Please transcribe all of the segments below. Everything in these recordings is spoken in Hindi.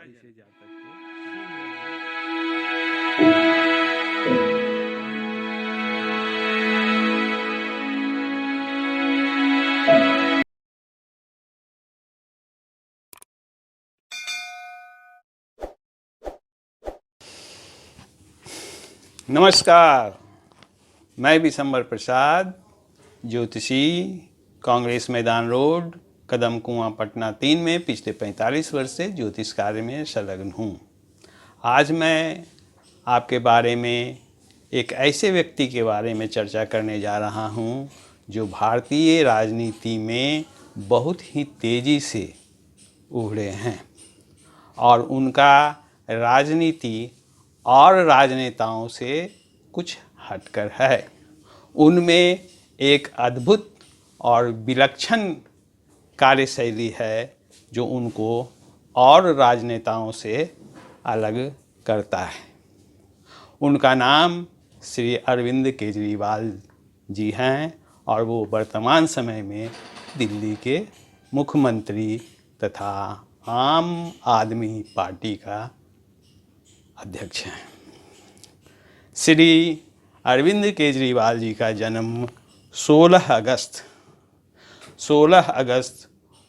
इसे जातक को नमस्कार। मैं विशंबर प्रसाद, ज्योतिषी, कांग्रेस मैदान रोड, कदम कुआं, पटना 3 में पिछले 45 वर्ष से ज्योतिष कार्य में संलग्न हूँ। आज मैं आपके बारे में एक ऐसे व्यक्ति के बारे में चर्चा करने जा रहा हूँ जो भारतीय राजनीति में बहुत ही तेज़ी से उभरे हैं और उनका राजनीति और राजनेताओं से कुछ हटकर है। उनमें एक अद्भुत और विलक्षण कार्यशैली है जो उनको और राजनेताओं से अलग करता है। उनका नाम श्री अरविंद केजरीवाल जी हैं और वो वर्तमान समय में दिल्ली के मुख्यमंत्री तथा आम आदमी पार्टी का अध्यक्ष हैं। श्री अरविंद केजरीवाल जी का जन्म 16 अगस्त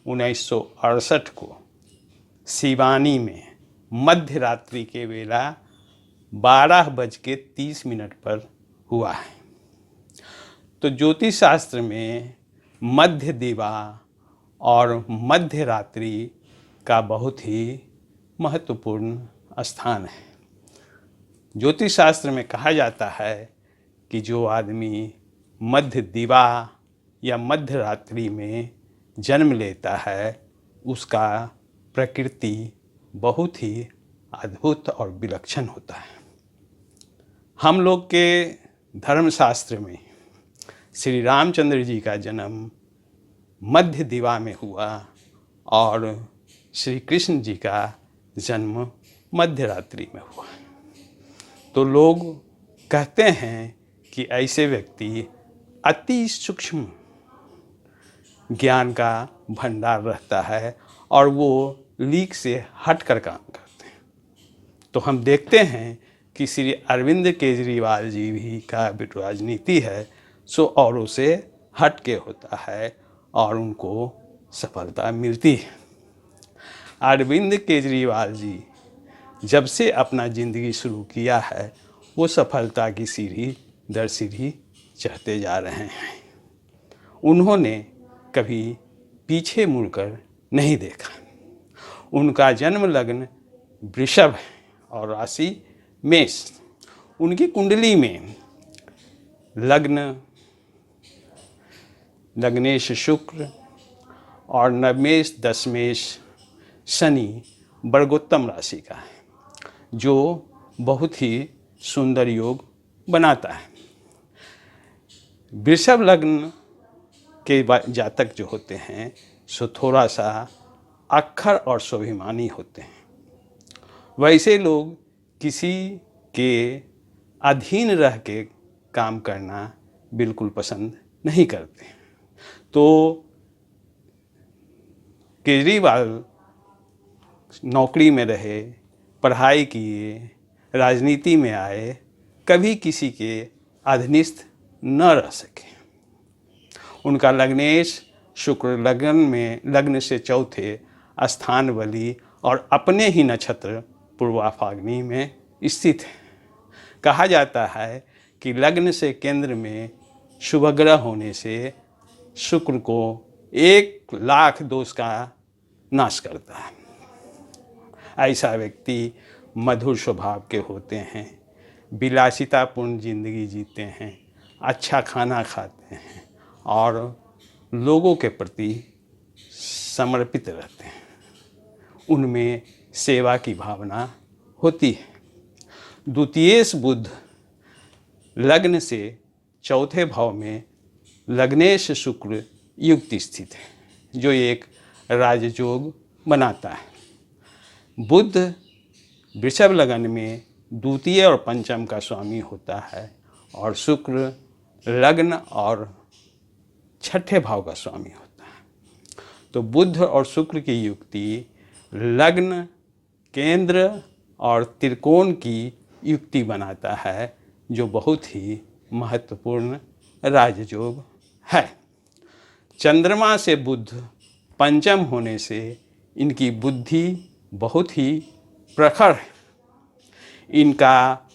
1968 को सिवानी में मध्य रात्रि के वेला 12:30 पर हुआ है। तो ज्योतिष शास्त्र में मध्य दिवा और मध्य रात्रि का बहुत ही महत्वपूर्ण स्थान है। ज्योतिष शास्त्र में कहा जाता है कि जो आदमी मध्य दिवा या मध्य रात्रि में जन्म लेता है उसका प्रकृति बहुत ही अद्भुत और विलक्षण होता है। हम लोग के धर्मशास्त्र में श्री रामचंद्र जी का जन्म मध्य दिवा में हुआ और श्री कृष्ण जी का जन्म मध्य रात्रि में हुआ। तो लोग कहते हैं कि ऐसे व्यक्ति अति सूक्ष्म ज्ञान का भंडार रहता है और वो लीक से हटकर काम करते हैं। तो हम देखते हैं कि श्री अरविंद केजरीवाल जी भी का राजनीति है सो औरों से हट के होता है और उनको सफलता मिलती है। अरविंद केजरीवाल जी जब से अपना ज़िंदगी शुरू किया है वो सफलता की सीढ़ी दर सीढ़ी चढ़ते जा रहे हैं। उन्होंने कभी पीछे मुड़कर नहीं देखा। उनका जन्म लग्न वृषभ है और राशि मेष। उनकी कुंडली में लग्नेश शुक्र और नवमेश दशमेश शनि वर्गोत्तम राशि का है जो बहुत ही सुंदर योग बनाता है। वृषभ लग्न के जातक जो होते हैं सो थोड़ा सा अक्खर और स्वाभिमानी होते हैं। वैसे लोग किसी के अधीन रह के काम करना बिल्कुल पसंद नहीं करते। तो केजरीवाल नौकरी में रहे, पढ़ाई किए, राजनीति में आए, कभी किसी के अधीनस्थ न रह सके। उनका लग्नेश शुक्र लग्न से चौथे स्थान वाली और अपने ही नक्षत्र पूर्वा फाल्गुनी में स्थित है। कहा जाता है कि लग्न से केंद्र में शुभ ग्रह होने से शुक्र को 1,00,000 दोष का नाश करता है। ऐसा व्यक्ति मधुर स्वभाव के होते हैं, विलासितापूर्ण जिंदगी जीते हैं, अच्छा खाना खाते हैं और लोगों के प्रति समर्पित रहते हैं। उनमें सेवा की भावना होती है। द्वितीयेश बुध लग्न से चौथे भाव में लग्नेश शुक्र युक्त स्थित है जो एक राजयोग बनाता है। बुध वृषभ लग्न में द्वितीय और पंचम का स्वामी होता है और शुक्र लग्न और छठे भाव का स्वामी होता है। तो बुध और शुक्र की युक्ति लग्न केंद्र और त्रिकोण की युक्ति बनाता है, जो बहुत ही महत्वपूर्ण राजयोग है। चंद्रमा से बुध पंचम होने से इनकी बुद्धि बहुत ही प्रखर है। इनका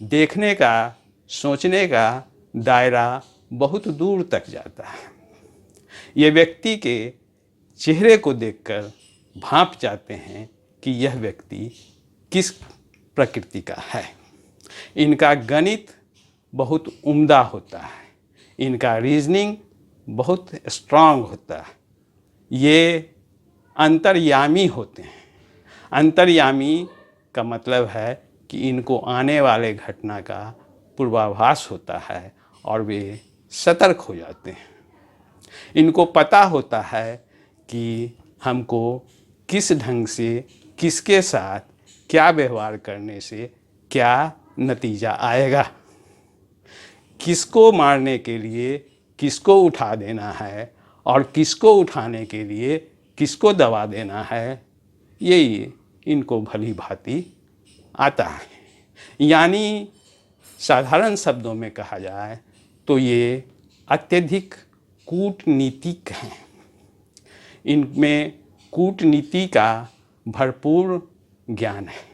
देखने का, सोचने का दायरा बहुत दूर तक जाता है। ये व्यक्ति के चेहरे को देखकर भांप जाते हैं कि यह व्यक्ति किस प्रकृति का है। इनका गणित बहुत उम्दा होता है। इनका रीजनिंग बहुत स्ट्रांग होता है। ये अंतर्यामी होते हैं। अंतर्यामी का मतलब है कि इनको आने वाले घटना का पूर्वाभास होता है और वे सतर्क हो जाते हैं। इनको पता होता है कि हमको किस ढंग से, किसके साथ क्या व्यवहार करने से क्या नतीजा आएगा, किसको मारने के लिए किसको उठा देना है और किसको उठाने के लिए किसको दबा देना है, यही इनको भली भांति आता है। यानी साधारण शब्दों में कहा जाए तो ये अत्यधिक कूटनीतिक हैं। इनमें कूटनीति का भरपूर ज्ञान है।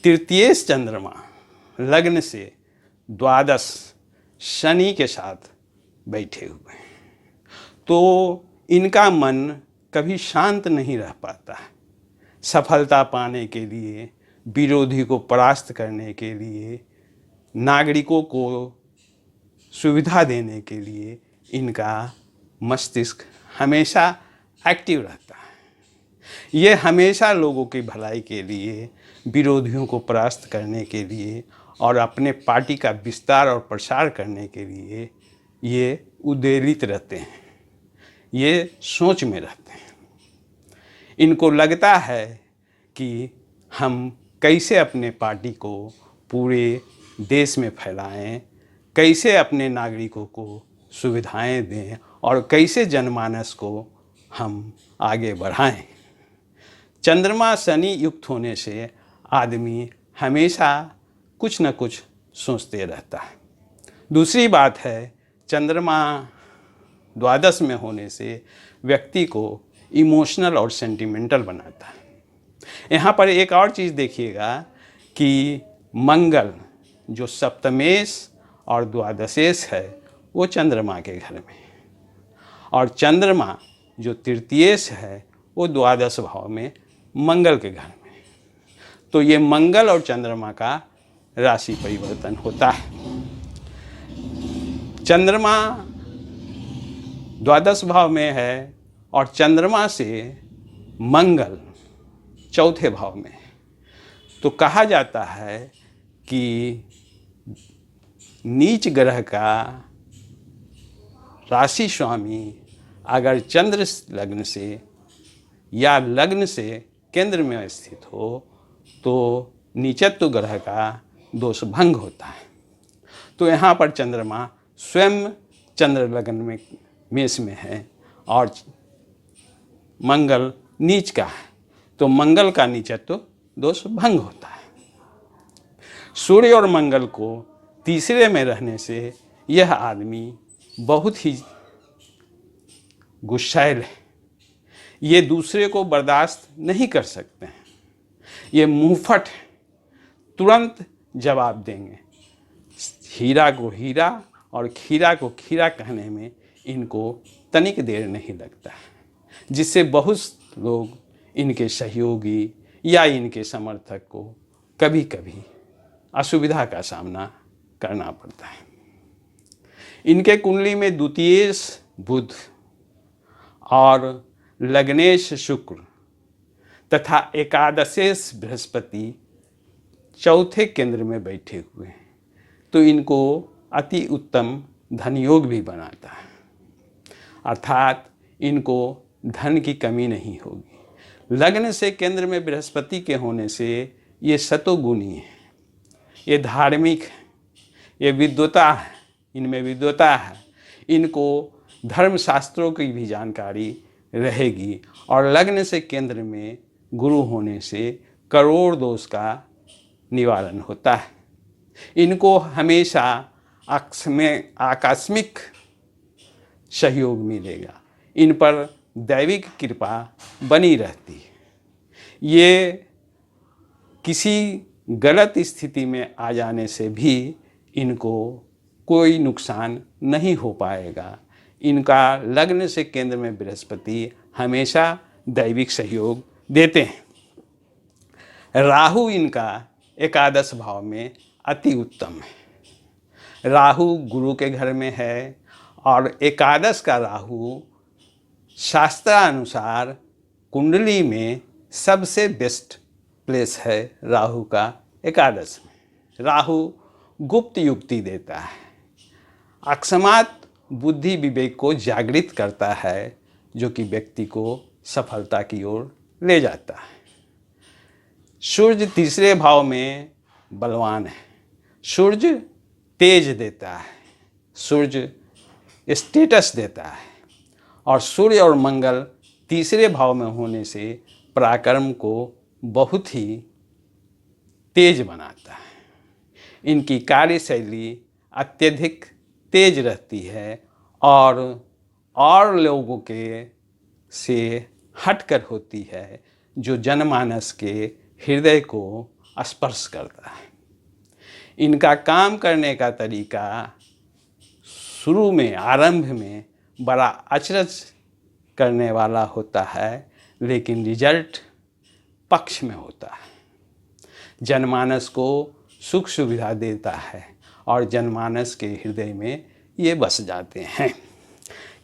तृतीयेश चंद्रमा लग्न से द्वादश शनि के साथ बैठे हुए हैं, तो इनका मन कभी शांत नहीं रह पाता है। सफलता पाने के लिए, विरोधी को परास्त करने के लिए, नागरिकों को सुविधा देने के लिए इनका मस्तिष्क हमेशा एक्टिव रहता है। ये हमेशा लोगों की भलाई के लिए, विरोधियों को परास्त करने के लिए और अपने पार्टी का विस्तार और प्रसार करने के लिए ये उद्वेलित रहते हैं। ये सोच में रहते हैं। इनको लगता है कि हम कैसे अपने पार्टी को पूरे देश में फैलाएं, कैसे अपने नागरिकों को सुविधाएं दें और कैसे जनमानस को हम आगे बढ़ाएं। चंद्रमा शनि युक्त होने से आदमी हमेशा कुछ न कुछ सोचते रहता है। दूसरी बात है, चंद्रमा द्वादश में होने से व्यक्ति को इमोशनल और सेंटिमेंटल बनाता है। यहाँ पर एक और चीज़ देखिएगा कि मंगल जो सप्तमेश और द्वादशेश है वो चंद्रमा के घर में, और चंद्रमा जो तृतीयेश है वो द्वादश भाव में मंगल के घर में। तो ये मंगल और चंद्रमा का राशि परिवर्तन होता है। चंद्रमा द्वादश भाव में है और चंद्रमा से मंगल चौथे भाव में है। तो कहा जाता है कि नीच ग्रह का राशि स्वामी अगर चंद्र लग्न से या लग्न से केंद्र में स्थित हो तो नीचत्व ग्रह का दोष भंग होता है। तो यहाँ पर चंद्रमा स्वयं चंद्र लग्न में मेष में है और मंगल नीच का है, तो मंगल का नीचत्व दोष भंग होता है। सूर्य और मंगल को तीसरे में रहने से यह आदमी बहुत ही गुस्सैल है। ये दूसरे को बर्दाश्त नहीं कर सकते हैं। ये मुंहफट है, तुरंत जवाब देंगे। हीरा को हीरा और खीरा को खीरा कहने में इनको तनिक देर नहीं लगता है, जिससे बहुत लोग इनके सहयोगी या इनके समर्थक को कभी कभी असुविधा का सामना करना पड़ता है। इनके कुंडली में द्वितीयेश बुध और लग्नेश शुक्र तथा एकादशेश बृहस्पति चौथे केंद्र में बैठे हुए हैं, तो इनको अति उत्तम धन योग भी बनाता है। अर्थात इनको धन की कमी नहीं होगी। लग्न से केंद्र में बृहस्पति के होने से ये सतोगुणी है, ये धार्मिक है, ये विद्वता है, इनमें विद्वता है। इनको धर्मशास्त्रों की भी जानकारी रहेगी और लग्न से केंद्र में गुरु होने से करोड़ दोष का निवारण होता है। इनको हमेशा आकस्मिक सहयोग मिलेगा, इन पर दैविक कृपा बनी रहती है। ये किसी गलत स्थिति में आ जाने से भी इनको कोई नुकसान नहीं हो पाएगा। इनका लग्न से केंद्र में बृहस्पति हमेशा दैविक सहयोग देते हैं। राहु इनका एकादश भाव में अति उत्तम है। राहु गुरु के घर में है और एकादश का राहु शास्त्रानुसार कुंडली में सबसे बेस्ट प्लेस है राहु का एकादश में। राहु गुप्त युक्ति देता है, अकस्मात बुद्धि विवेक को जागृत करता है, जो कि व्यक्ति को सफलता की ओर ले जाता है। सूर्य तीसरे भाव में बलवान है। सूर्य तेज देता है, सूर्य स्टेटस देता है और सूर्य और मंगल तीसरे भाव में होने से पराक्रम को बहुत ही तेज बनाता है। इनकी कार्यशैली अत्यधिक तेज रहती है और लोगों के से हटकर होती है, जो जनमानस के हृदय को स्पर्श करता है। इनका काम करने का तरीका शुरू में आरंभ में बड़ा अचरज करने वाला होता है, लेकिन रिजल्ट पक्ष में होता है। जनमानस को सुख सुविधा देता है और जनमानस के हृदय में ये बस जाते हैं।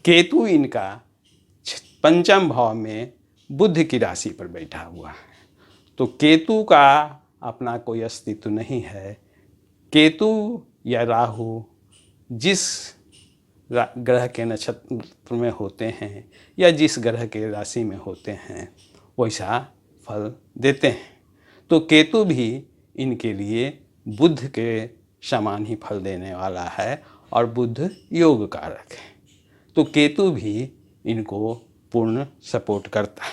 केतु इनका पंचम भाव में बुध की राशि पर बैठा हुआ है, तो केतु का अपना कोई अस्तित्व नहीं है। केतु या राहु जिस ग्रह के नक्षत्र में होते हैं या जिस ग्रह के राशि में होते हैं वैसा फल देते हैं। तो केतु भी इनके लिए बुध के समान ही फल देने वाला है और बुध योग कारक है, तो केतु भी इनको पूर्ण सपोर्ट करता है।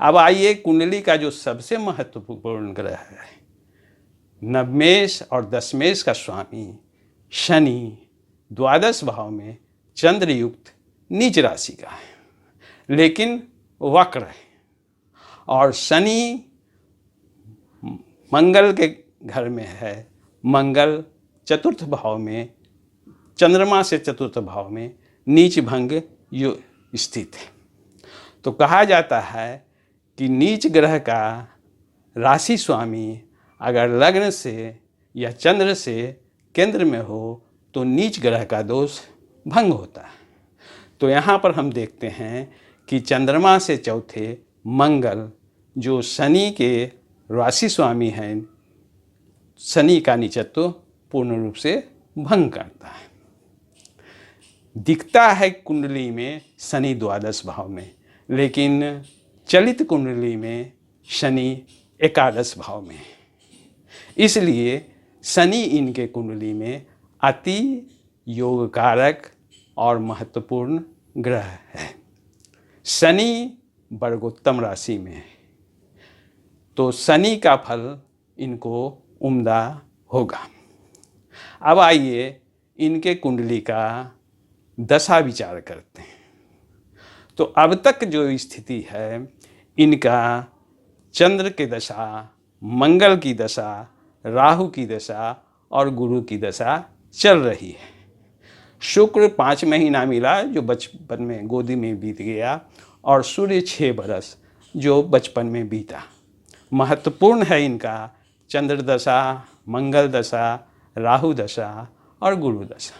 अब आइए कुंडली का जो सबसे महत्वपूर्ण ग्रह है, नवमेश और दशमेश का स्वामी शनि द्वादश भाव में चंद्रयुक्त नीच राशि का है, लेकिन वक्र है। और शनि मंगल के घर में है। मंगल चतुर्थ भाव में, चंद्रमा से चतुर्थ भाव में नीच भंग स्थित है। तो कहा जाता है कि नीच ग्रह का राशि स्वामी अगर लग्न से या चंद्र से केंद्र में हो तो नीच ग्रह का दोष भंग होता है। तो यहाँ पर हम देखते हैं कि चंद्रमा से चौथे मंगल जो शनि के राशि स्वामी हैं, शनि का नीचत्व पूर्ण रूप से भंग करता है। दिखता है कुंडली में शनि द्वादश भाव में, लेकिन चलित कुंडली में शनि एकादश भाव में है। इसलिए शनि इनके कुंडली में अति योग कारक और महत्वपूर्ण ग्रह है। शनि वर्गोत्तम राशि में है, तो शनि का फल इनको उम्दा होगा। अब आइए इनके कुंडली का दशा विचार करते हैं। तो अब तक जो स्थिति है, इनका चंद्र की दशा, मंगल की दशा, राहु की दशा और गुरु की दशा चल रही है। शुक्र 5 महीना मिला जो बचपन में गोदी में बीत गया, और सूर्य 6 बरस जो बचपन में बीता। महत्वपूर्ण है इनका चंद्र दशा, मंगल दशा, राहु दशा और गुरु दशा।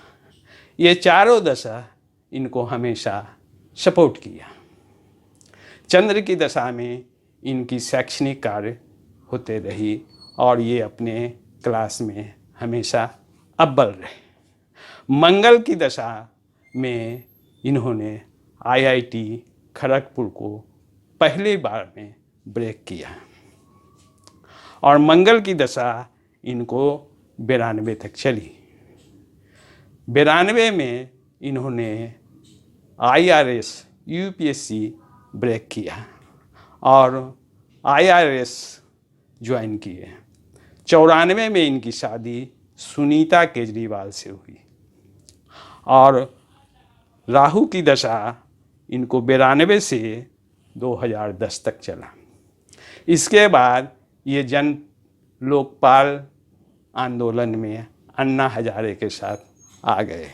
ये चारों दशा इनको हमेशा सपोर्ट किया। चंद्र की दशा में इनकी शैक्षणिक कार्य होते रही और ये अपने क्लास में हमेशा अव्वल रहे। मंगल की दशा में इन्होंने IIT खड़गपुर को पहली बार में ब्रेक किया और मंगल की दशा इनको 92 तक चली। 92 में इन्होंने IRS UPSC ब्रेक किया और IRS ज्वाइन किए। 94 में इनकी शादी सुनीता केजरीवाल से हुई और राहु की दशा इनको 92 से 2010 तक चला। इसके बाद ये जन लोकपाल आंदोलन में अन्ना हजारे के साथ आ गए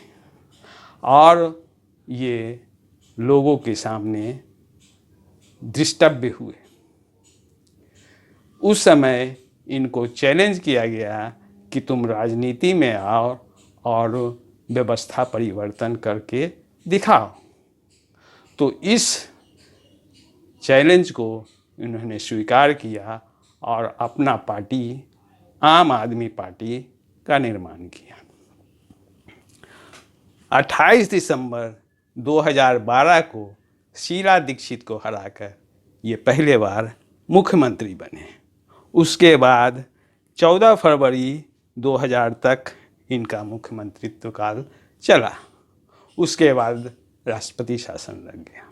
और ये लोगों के सामने दृष्टव्य हुए। उस समय इनको चैलेंज किया गया कि तुम राजनीति में आओ और व्यवस्था परिवर्तन करके दिखाओ। तो इस चैलेंज को इन्होंने स्वीकार किया और अपना पार्टी आम आदमी पार्टी का निर्माण किया। 28 दिसंबर 2012 को शीला दीक्षित को हराकर ये पहले बार मुख्यमंत्री बने। उसके बाद 14 फरवरी 2000 तक इनका मुख्यमंत्रित्व काल चला। उसके बाद राष्ट्रपति शासन लग गया।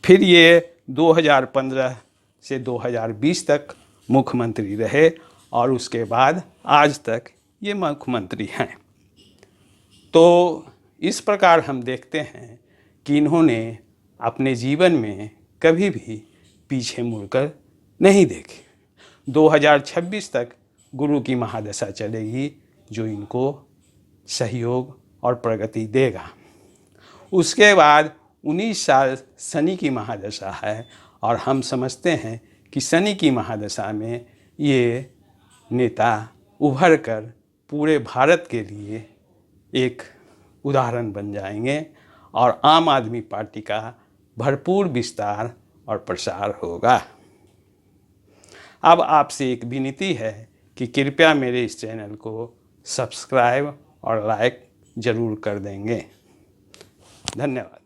फिर ये 2015 से 2020 तक मुख्यमंत्री रहे और उसके बाद आज तक ये मुख्यमंत्री हैं। तो इस प्रकार हम देखते हैं कि इन्होंने अपने जीवन में कभी भी पीछे मुड़कर नहीं देखे। 2026 तक गुरु की महादशा चलेगी जो इनको सहयोग और प्रगति देगा। उसके बाद 19 साल शनि की महादशा है और हम समझते हैं कि शनि की महादशा में ये नेता उभर कर पूरे भारत के लिए एक उदाहरण बन जाएंगे और आम आदमी पार्टी का भरपूर विस्तार और प्रसार होगा। अब आपसे एक विनती है कि कृपया मेरे इस चैनल को सब्सक्राइब और लाइक ज़रूर कर देंगे। धन्यवाद।